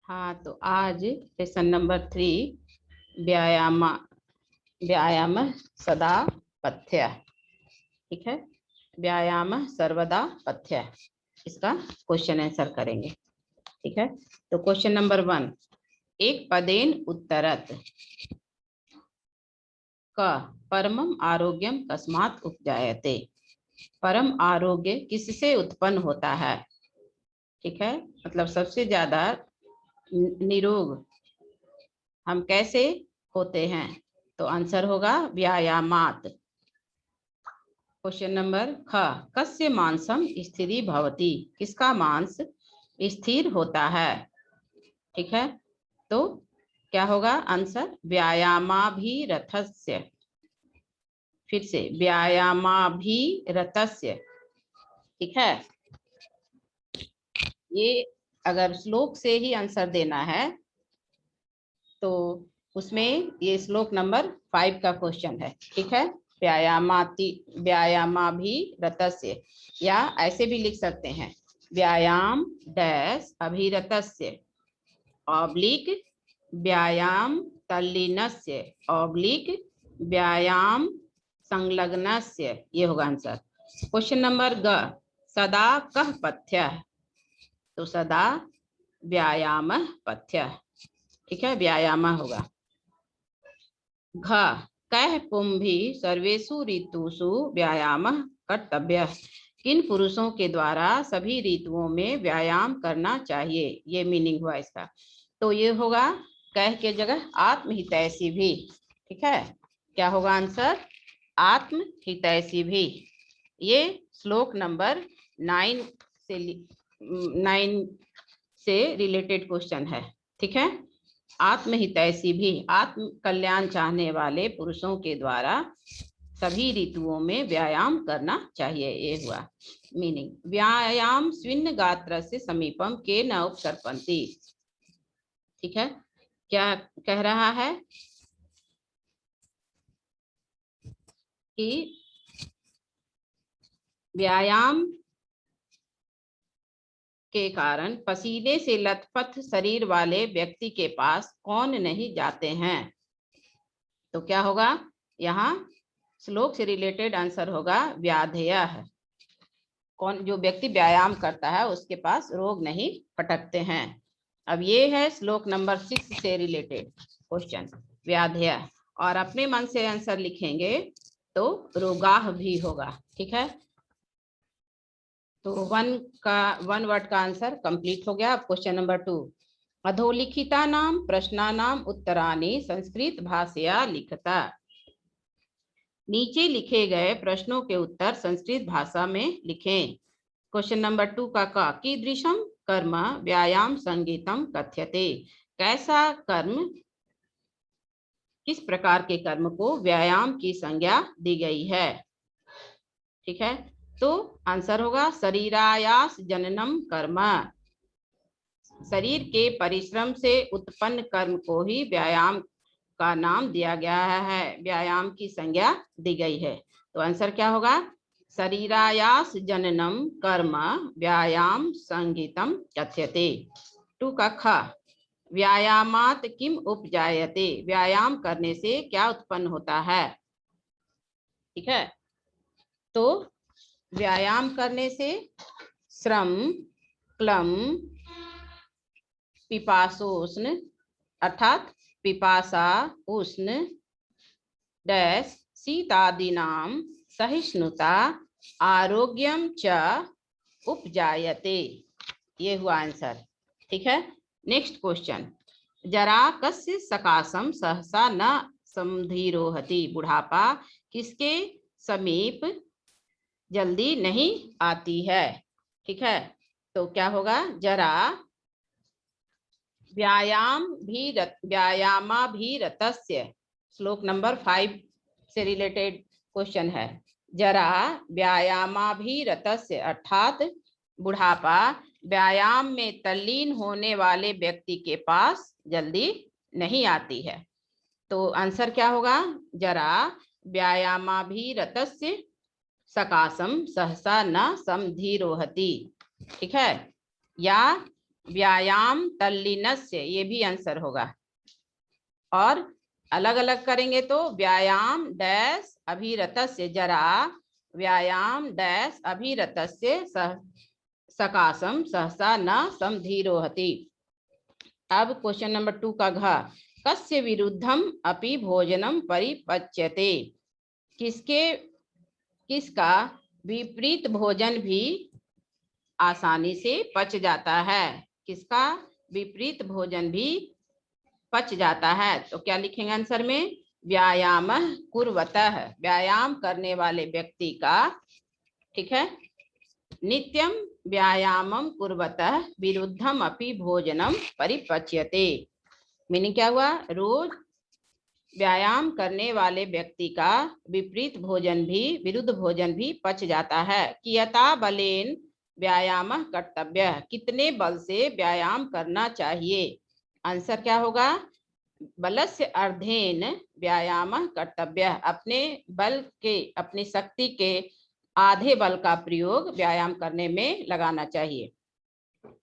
हाँ, तो आज लेसन नंबर 3 व्यायाम व्यायाम सदा पथ्य। ठीक है, व्यायाम सर्वदा पथ्य, इसका क्वेश्चन आंसर करेंगे। ठीक है, तो क्वेश्चन नंबर 1, एक पदेन उत्तरत क परमम आरोग्यम कस्मात् उपजायते। परम आरोग्य किससे उत्पन्न होता है? ठीक है, मतलब सबसे ज्यादा निरोग हम कैसे होते हैं? तो आंसर होगा व्यायामात। क्वेश्चन नंबर ख, कस्य मांसम स्थिरी भवति, किसका मांस स्थिर होता है? ठीक है, तो क्या होगा आंसर? व्यायामाभिरतस्य। फिर से व्यायामाभिरतस्य। ठीक है, ये अगर श्लोक से ही आंसर देना है तो उसमें ये श्लोक नंबर 5 का क्वेश्चन है। ठीक है, व्यायामाभिरतस्य, या ऐसे भी लिख सकते हैं व्यायाम डैश अभिरतस्य ऑब्लिक व्यायाम तल्लीनस्य ऑब्लिक व्यायाम संलग्नस्य, ये होगा आंसर। क्वेश्चन नंबर ग, सदा कह पथ्य, तो सदा व्यायाम पथ्य। ठीक है, व्यायाम होगा। घ, कह पुंभी सर्वेषु ऋतुषु व्यायाम कर्तव्य, किन पुरुषों के द्वारा सभी ऋतुओं में व्यायाम करना चाहिए, ये मीनिंग हुआ इसका। तो ये होगा कह के जगह आत्महितैषी भी। ठीक है, क्या होगा आंसर? आत्महितैषी भी। ये श्लोक नंबर 9 से रिलेटेड क्वेश्चन है। ठीक है, आत्महितैषी भी, आत्म कल्याण चाहने वाले पुरुषों के द्वारा सभी ऋतुओं में व्यायाम करना चाहिए, ये हुआ मीनिंग। व्यायाम स्विन्न गात्र से समीपम के न उपसर्पन्ति। ठीक है, क्या कह रहा है कि व्यायाम के कारण पसीने से लथपथ शरीर वाले व्यक्ति के पास कौन नहीं जाते हैं? तो क्या होगा यहाँ? श्लोक से रिलेटेड आंसर होगा व्याधयः। कौन? जो व्यक्ति व्यायाम करता है उसके पास रोग नहीं फटकते हैं। अब ये है श्लोक नंबर 6 से रिलेटेड क्वेश्चन, व्याधयः। और अपने मन से आंसर लिखेंगे तो रोगाह भी होगा। ठीक है, तो 1 वर्ड का आंसर कंप्लीट हो गया। अब क्वेश्चन नंबर 2, अधोलिखितानां प्रश्नानां उत्तराणि संस्कृत भाषया लिखता। नीचे लिखे गए प्रश्नों के उत्तर संस्कृत भाषा में लिखें। क्वेश्चन नंबर 2 का कीदृशम कर्म व्यायाम संगीतम कथ्यते, कैसा कर्म, किस प्रकार के कर्म को व्यायाम की संज्ञा दी गई है? ठीक है, तो आंसर होगा शरीरायास जननम कर्म, शरीर के परिश्रम से उत्पन्न कर्म को ही व्यायाम का नाम दिया गया है, व्यायाम की संज्ञा दी गई है। तो आंसर क्या होगा? शरीरायास जननम कर्म व्यायाम संगीतम कथ्यते। 2 का ख, व्यायामात किम उपजायते, व्यायाम करने से क्या उत्पन्न होता है? ठीक है, तो व्यायाम करने से श्रम क्लम पिपासोष्ण, अर्थात पिपासा उष्ण डैश शीतादीनां सहिष्णुता आरोग्यम च उपजायते, ये हुआ आंसर। ठीक है, नेक्स्ट क्वेश्चन, जरा कस्य सकाशम सहसा न समधिरोहति, बुढ़ापा किसके समीप जल्दी नहीं आती है? ठीक है, तो क्या होगा? जरा व्यायामाभिरतस्य, श्लोक नंबर 5 से रिलेटेड क्वेश्चन है। जरा व्यायामाभिरतस्य, अर्थात बुढ़ापा व्यायाम में तल्लीन होने वाले व्यक्ति के पास जल्दी नहीं आती है। तो आंसर क्या होगा? जरा व्यायामाभिरतस्य सकाशम सहसा न समधिरोहति। ठीक है, या व्यायाम तल्लीनस्य, ये भी आंसर होगा। और अलग अलग करेंगे तो व्यायाम डैश अभिरतस्य जरा, व्यायाम डैश अभिरतस्य सकाशम सहसा न समधीरोहति। अब क्वेश्चन नंबर 2 का घ, कस्य विरुद्धम अपि भोजनम परिपच्यते, किसका विपरीत भोजन भी आसानी से पच जाता है, किसका विपरीत भोजन भी पच जाता है। तो क्या लिखेंगे आंसर में, व्यायाम कुर्वतः, व्यायाम करने वाले व्यक्ति का, ठीक है, नित्यम व्यायामम कुर्वतः विरुद्धम अपि भोजनम परिपच्यते। मीनिंग क्या हुआ, रोज व्यायाम करने वाले व्यक्ति का विपरीत भोजन भी, विरुद्ध भोजन भी पच जाता है। कियता बलेन व्यायाम कर्तव्य, कितने बल से व्यायाम करना चाहिए। आंसर क्या होगा, बलस्य अर्धेन व्यायाम कर्तव्य, अपने बल के, अपनी शक्ति के आधे बल का प्रयोग व्यायाम करने में लगाना चाहिए।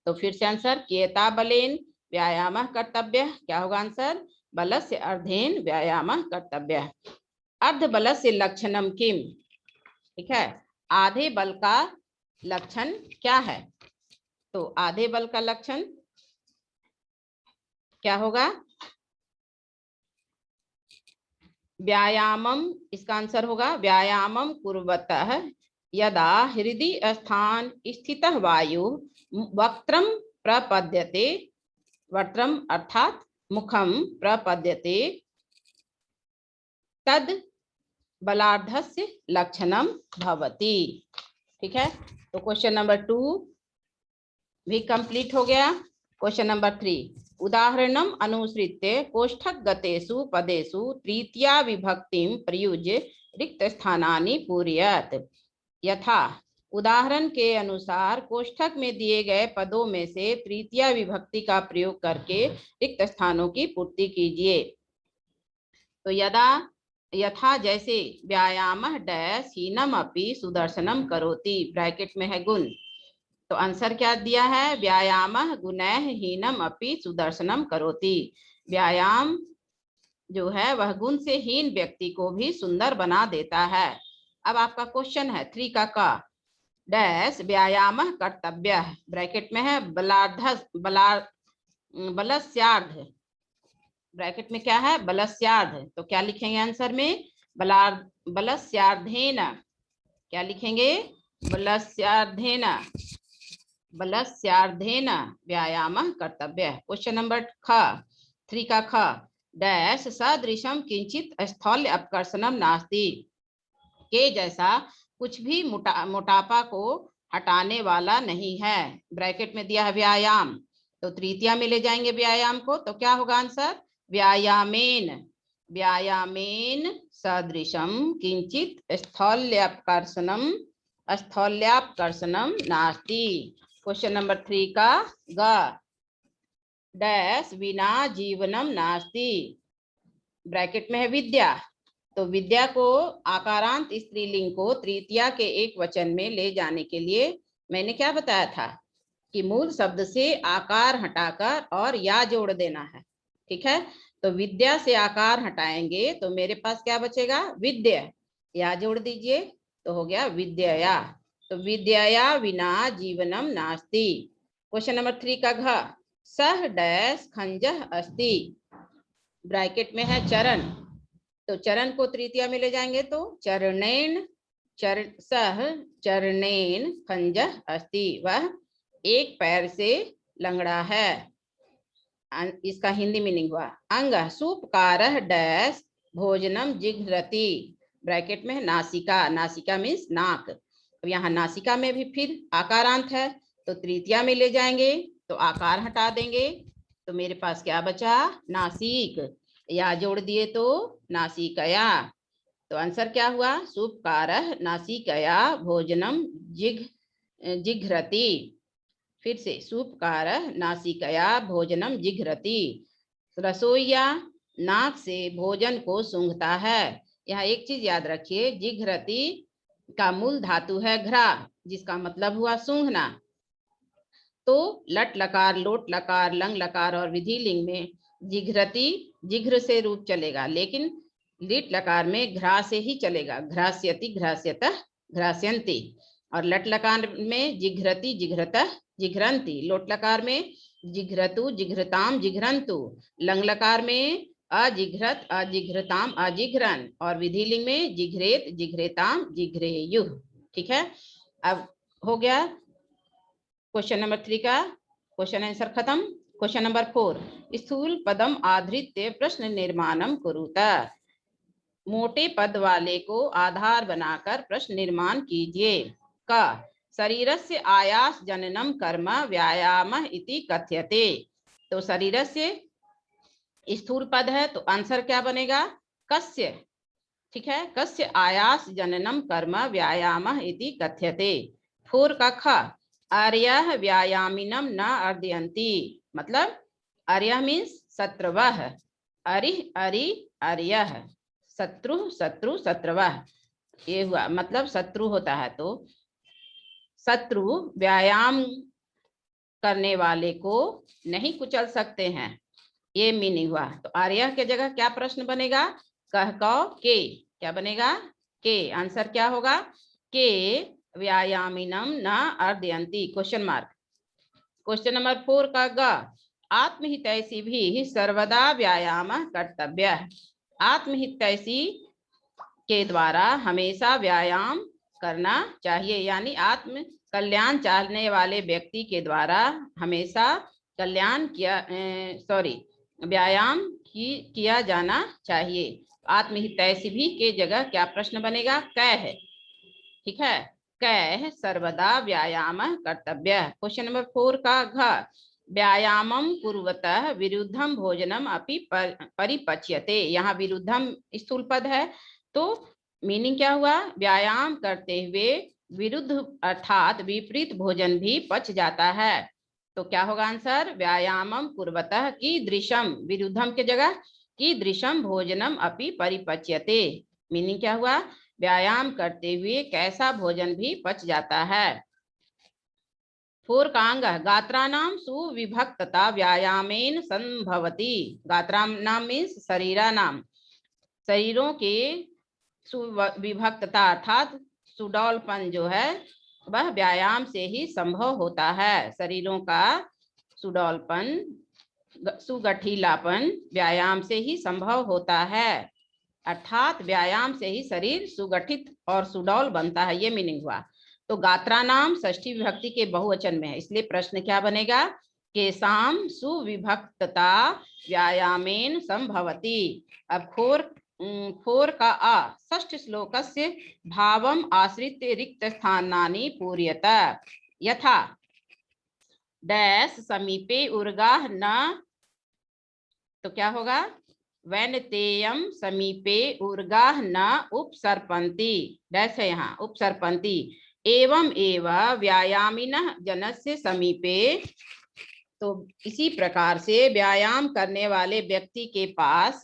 तो फिर से आंसर, कियता बलेन व्यायाम कर्तव्य, क्या होगा आंसर, बलस्य अर्धेन व्यायाम कर्तव्य। अर्ध बलस्य लक्षणम किम, ठीक है, आधे बल का लक्षण क्या है। तो आधे बल का लक्षण क्या होगा, व्यायामम, इसका आंसर होगा व्यायामम कुर्वतः यदा हृदय स्थान स्थितः वायु वक्त्रम प्रपद्यते, वक्त्रम अर्थात मुखम प्रपद्यते, तद बलार्धस्य लक्षणम भवति। ठीक है, तो क्वेश्चन नंबर 2 भी कंप्लीट हो गया। क्वेश्चन नंबर 3, उदाहरणम अनुसृत्य कोष्ठकगतेषु पदेषु तृतीया विभक्तिं प्रयुज्य रिक्त स्थानानि पूरयेत्। यथा, उदाहरण के अनुसार कोष्ठक में दिए गए पदों में से तृतीया विभक्ति का प्रयोग करके रिक्त स्थानों की पूर्ति कीजिए। तो यथा जैसे, व्यायाम डैश हीनम अपि सुदर्शनम करोति, ब्रैकेट में है गुण। तो आंसर क्या दिया है, व्यायाम गुणैः हीनम अपि सुदर्शनम करोति, व्यायाम जो है वह गुण से हीन व्यक्ति को भी सुंदर बना देता है। अब आपका क्वेश्चन है 3 का डैश व्यायाम कर्तव्य, ब्रैकेट में है बलस्यार्ध, ब्रैकेट में क्या है, बलस्यार्ध। तो क्या लिखेंगे आंसर में, बलस्यार्धेन, क्या लिखेंगे, बलस्यार्धेन, बलस्यार्धेन व्यायाम कर्तव्य। क्वेश्चन नंबर 3 का ख, डैश सदृशम किंचित स्थौल्य अपकर्षणम नास्ति, के जैसा कुछ भी मोटापा को हटाने वाला नहीं है, ब्रैकेट में दिया है व्यायाम। तो तृतीया में ले जाएंगे व्यायाम को, तो क्या होगा आंसर, व्यायामेन, व्यायामेन सदृशम किंचित स्थौल्यापकर्षणम, स्थौल्यापकर्षणम नास्ति। क्वेश्चन नंबर 3 का ग, डैश विना जीवनम नास्ति, ब्रैकेट में है विद्या। तो विद्या को आकारांत स्त्रीलिंग को तृतीया के एक वचन में ले जाने के लिए मैंने क्या बताया था कि मूल शब्द से आकार हटाकर और या जोड़ देना है। ठीक है, तो विद्या से आकार हटाएंगे तो मेरे पास क्या बचेगा, विद्या, या जोड़ दीजिए तो हो गया विद्या। तो विद्या विना जीवनम नास्ति। क्वेश्चन नंबर 3 का घ, सह डैश खंजह अस्ति, ब्रैकेट में है चरण। तो चरण को तृतीया में ले जाएंगे तो चरणेन, सह चरणेन खंजह अस्ति, वह एक पैर से लंगड़ा है। इसका हिंदी मीनिंग हुआ, अंग सुपकारः डैश भोजनम जिघ्रति, ब्रैकेट में नासिका, नासिका मीन्स नाक। अब यहाँ नासिका में भी फिर आकारांत है, तो तृतीया में ले जाएंगे तो आकार हटा देंगे, तो मेरे पास क्या बचा, नासिक, या जोड़ दिए तो नासिकया। तो आंसर क्या हुआ, सुपकारः नासिकया भोजनम जिघ्रति। फिर से, सुपकारः नासिकया भोजनम जिघ्रति, रसोईया नाक से भोजन को सूंघता है। यहाँ एक चीज याद रखिए, जिघ्रति का मूल धातु है घ्रा, जिसका मतलब हुआ सूंघना। तो लट लकार, लोट लकार, लंग लकार और विधि लिंग में जिघ्रति जिघ्र से रूप चलेगा, लेकिन लिट लकार में घ्रा से ही चलेगा, घ्रास्यति घ्रास्यतः घ्रास्यन्ति। और लट लकार में जिघ्रति जिघ्रतः जिघ्रन्ति, लोट लकार में जिघ्रतु जिघ्रताम जिघ्रन्तु, लंग लकार में अजिघ्रत अजिघ्रताम अजिघ्रन और विधि लिंग में जिघ्रेत जिघ्रेताम जिघ्रेयुः। ठीक है, अब हो गया क्वेश्चन नंबर 3 का क्वेश्चन आंसर खत्म। क्वेश्चन नंबर 4, स्थूल पदम आधृत्य प्रश्न निर्माणम कुरुत। मोटे पद वाले को आधार बनाकर प्रश्न निर्माण कीजिए। क शरीरस्य आयास जननम कर्म व्यायामः इति कथ्यते। तो शरीरस्य स्थूल पद है तो आंसर क्या बनेगा, कस्य। ठीक है, कस्य आयास जननम कर्म व्यायामः इति कथ्यते। 4 का ख, आर्यः व्यायामिनम न अर्दयन्ति। मतलब आर्यः मीन्स शत्रवः, अरि अरि आर्यः, शत्रु शत्रु शत्रवः, ये हुआ मतलब शत्रु होता है तो शत्रु व्यायाम करने वाले को नहीं कुचल सकते हैं, ये मीनिंग हुआ। तो आर्यः के जगह क्या प्रश्न बनेगा, कह कौ के, क्या बनेगा के, आंसर क्या होगा के व्यायामिनम न अर्दयन्ति क्वेश्चन मार्क। क्वेश्चन नंबर 4 का ग, आत्महितैषी भी सर्वदा व्यायाम कर्तव्य। आत्महितैषी के द्वारा हमेशा व्यायाम करना चाहिए, यानी आत्म कल्याण चाहने वाले व्यक्ति के द्वारा हमेशा कल्याण व्यायाम किया जाना चाहिए। आत्महितैषी भी के जगह क्या प्रश्न बनेगा, कै है। ठीक है, कै सर्वदा व्यायाम कर्तव्य। क्वेश्चन नंबर 4 का घ, व्यायामम कुर्वतः विरुद्धम भोजनम अपि परिपच्यते। यहाँ विरुद्धम स्थूल पद है तो मीनिंग क्या हुआ, व्यायाम करते हुए विरुद्ध अर्थात विपरीत भोजन भी पच जाता है। तो क्या होगा आंसर, व्यायामम कुर्वतः कीदृशम, विरुद्धम के जगह कीदृशम भोजनम अपि परिपच्यते। मीनिंग क्या हुआ, व्यायाम करते हुए कैसा भोजन भी पच जाता है। 4 का अंग, गात्राणाम सुविभक्तता व्यायामेन संभवति। गात्राणाम मीन्स शरीरानाम, शरीरों के सुविभक्तता अर्थात सुडौलपन जो है वह व्यायाम से ही संभव होता है। शरीरों का सुडौलपन सुगठीलापन व्यायाम से ही संभव होता है, अर्थात व्यायाम से ही शरीर सुगठित और सुडौल बनता है, ये मीनिंग हुआ। तो गात्रा नाम षष्ठी विभक्ति के बहुवचन में है, इसलिए प्रश्न क्या बनेगा, केसाम सुविभक्तता व्यायामेन संभवति। अब 4 का आ, षष्ठ श्लोकस्य भावम आश्रित्य रिक्त स्थानानि पूर्यत। यथा डैश समीपे उर्गाः न, तो क्या होगा, वैनतेयम समीपे उर्गाः न उपसर्पन्ति, डैश है यहाँ उपसर्पन्ति, एवं एव व्यायामिनः जनस्य समीपे। तो इसी प्रकार से व्यायाम करने वाले व्यक्ति के पास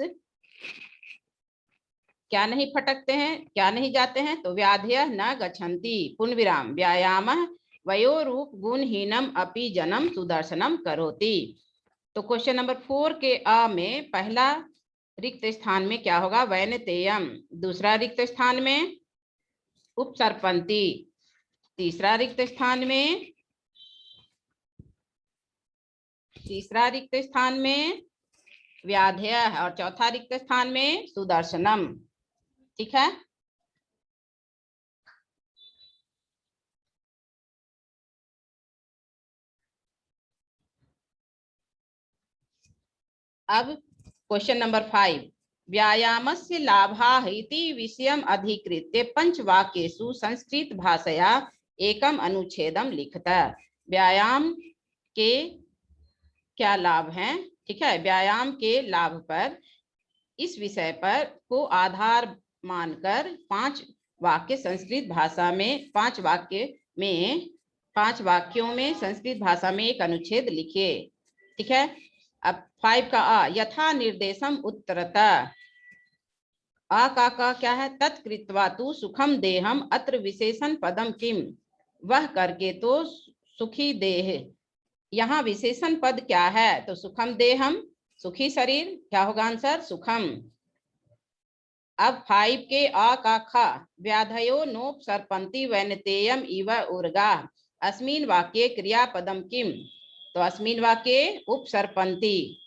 क्या नहीं फटकते हैं, क्या नहीं जाते हैं, तो व्याधयः न गच्छन्ति, पुन विराम व्यायामः वयोरूप गुणहीनम अपि जनम सुदर्शनम करोति। तो क्वेश्चन नंबर 4 के अ में पहला रिक्त स्थान में क्या होगा, वैनतेयम, दूसरा रिक्त स्थान में उपसर्पन्ति, तीसरा रिक्त स्थान में व्याधयः और चौथा रिक्त स्थान में सुदर्शनम। ठीक है, अब क्वेश्चन नंबर 5, व्यायामस्य लाभाः इति विषयम् अधिकृत्य पंचवाक्येषु संस्कृत भाषया एकम अनुच्छेदम लिखत। व्यायाम के क्या लाभ हैं, ठीक है, व्यायाम के लाभ पर इस विषय पर को आधार मानकर 5 वाक्य संस्कृत भाषा में, 5 वाक्यों में संस्कृत भाषा में एक अनुच्छेद लिखिए। ठीक है, अब 5 का अ, यथा निर्देशम उत्तरता। आ का क्या है, तत्कृत्वा तु सुखम देहम अत्र विशेषण पदम किम, वह करके तो सुखी देह यहाँ विशेषण पद क्या है? तो सुखम देहम, सुखी शरीर, क्या होगा आंसर? सुखम। अब 5 के अ का ख, व्याधयो नोपसर्पन्ति वैनतेयम इव उर्गा, अस्मिन् वाक्ये क्रियापदम किम? तो अस्मिन् वाक्ये उपसर्पन्ति।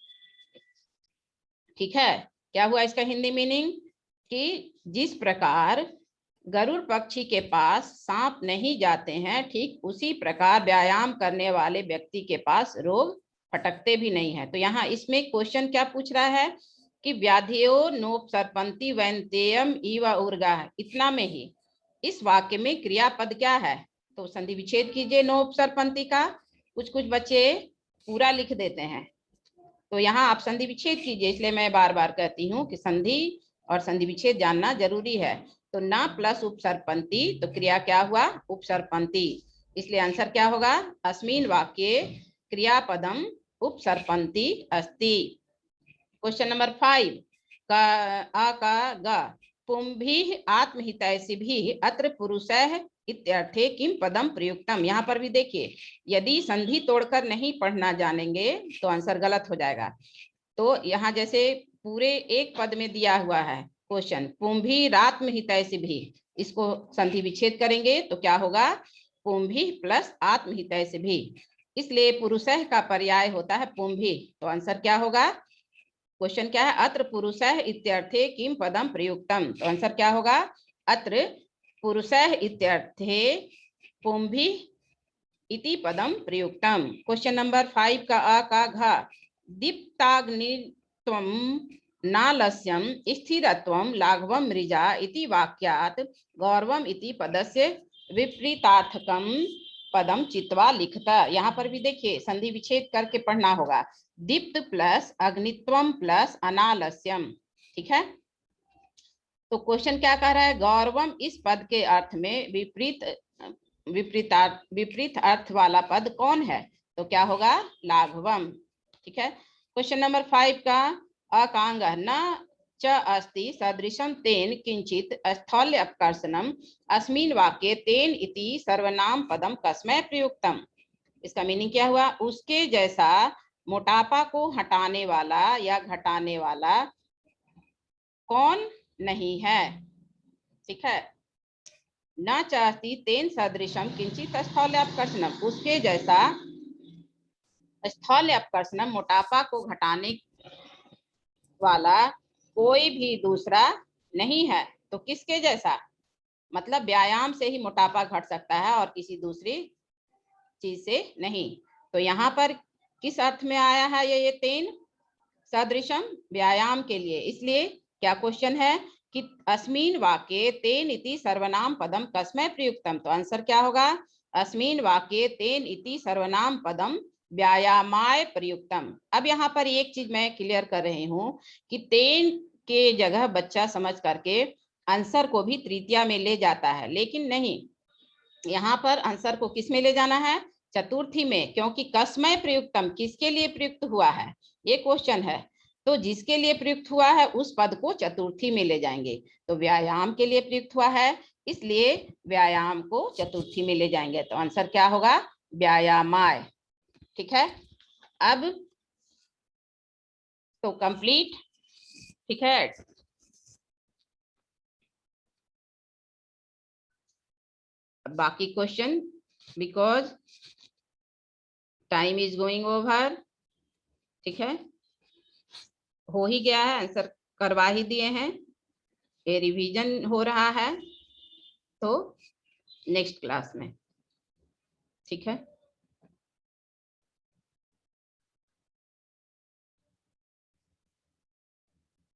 ठीक है, क्या हुआ इसका हिंदी मीनिंग? कि जिस प्रकार गरुड़ पक्षी के पास सांप नहीं जाते हैं, ठीक उसी प्रकार व्यायाम करने वाले व्यक्ति के पास रोग फटकते भी नहीं है। तो यहाँ इसमें क्वेश्चन क्या पूछ रहा है कि व्याधियो नोपसर्पन्ति वैनतेयम इव उर्गा, इतना में ही इस वाक्य में क्रियापद क्या है? तो संधि विच्छेद कीजिए नोपसर्पन्ति का। कुछ बच्चे पूरा लिख देते हैं, तो यहाँ आप संधि विच्छेद कीजिए। इसलिए मैं बार बार कहती हूँ कि संधि और संधि विच्छेद जानना जरूरी है। तो ना प्लस उपसर्पन्ति, तो क्रिया क्या हुआ? उपसर्पन्ति। इसलिए आंसर क्या होगा? अस्मिन् वाक्ये क्रियापदम उपसर्पन्ति अस्ति। क्वेश्चन नंबर 5 का आ का ग, पुंभिः आत्महितैषिभिः अत्र पुरुषः इत्यर्थे किम पदम प्रयुक्तम। यहाँ पर भी देखिए, यदि संधि तोड़कर नहीं पढ़ना जानेंगे तो आंसर गलत हो जाएगा। तो यहाँ जैसे पूरे एक पद में दिया हुआ है क्वेश्चन, पुंभिरात्महितैषिभिः, इसको संधि विच्छेद करेंगे तो क्या होगा? पुंभिः प्लस आत्महितैषिभिः। इसलिए पुरुषः का पर्याय होता है पुंभिः। तो आंसर क्या होगा? क्वेश्चन क्या है? अत्र पुरुषः इत्यर्थे किम पदम प्रयुक्तम। तो आंसर क्या होगा? अत्र पुरुषः इत्यर्थे पुंभिः इति पदम प्रयुक्तम। क्वेश्चन नंबर 5 का अ का घ, दीप्ताग्नित्वं नालस्यं स्थिरत्वं लाघवं मृजा इति वाक्यात् गौरवम इति पदस्य विपरीतार्थकम पदम चित्वा लिखता। यहाँ पर भी देखिए संधि विच्छेद करके पढ़ना होगा। दीप्त प्लस अग्नित्वम प्लस अनालस्यम। ठीक है, तो क्वेश्चन क्या कह रहा है? गौरवम इस पद के अर्थ में विपरीत अर्थ वाला पद कौन है? तो क्या होगा? लाघवम। ठीक है, क्वेश्चन नंबर 5 का अकांग, न च अस्ति सदृशम तेन किंचित स्थौल्य अपकर्षणम अस्मिन् वाक्ये तेन इति सर्वनाम पदम कस्मै प्रयुक्तम। इसका मीनिंग क्या हुआ? उसके जैसा मोटापा को हटाने वाला या घटाने वाला कौन नहीं है? ठीक है, न चाहती तेन सदृशम किंचित स्थौल्य अपकर्षणम, उसके जैसा स्थौल्य अपकर्षणम, मोटापा को घटाने वाला कोई भी दूसरा नहीं है। तो किसके जैसा? मतलब व्यायाम से ही मोटापा घट सकता है और किसी दूसरी चीज से नहीं। तो यहाँ पर किस अर्थ में आया है ये तेन सदृशम? व्यायाम के लिए। इसलिए क्या क्वेश्चन है कि अस्मिन् वाक्ये तेन इति सर्वनाम पदम कस्मै प्रयुक्तम। तो आंसर क्या होगा? अस्मिन् वाक्ये तेन इति सर्वनाम पदम व्यायामाय प्रयुक्तम। अब यहाँ पर एक चीज मैं क्लियर कर रही हूँ कि तेन के जगह बच्चा समझ करके आंसर को भी तृतीया में ले जाता है, लेकिन नहीं, यहाँ पर आंसर को किस में ले जाना है? चतुर्थी में, क्योंकि कस्मै प्रयुक्तम, किसके लिए प्रयुक्त हुआ है ये क्वेश्चन है। तो जिसके लिए प्रयुक्त हुआ है उस पद को चतुर्थी में ले जाएंगे। तो व्यायाम के लिए प्रयुक्त हुआ है, इसलिए व्यायाम को चतुर्थी में ले जाएंगे। तो आंसर क्या होगा? व्यायामाय। ठीक है, अब तो कंप्लीट। ठीक है, बाकी question because time is going over. ठीक है, हो ही गया है, आंसर करवा ही दिए हैं, ये रिवीजन हो रहा है तो नेक्स्ट क्लास में। ठीक है।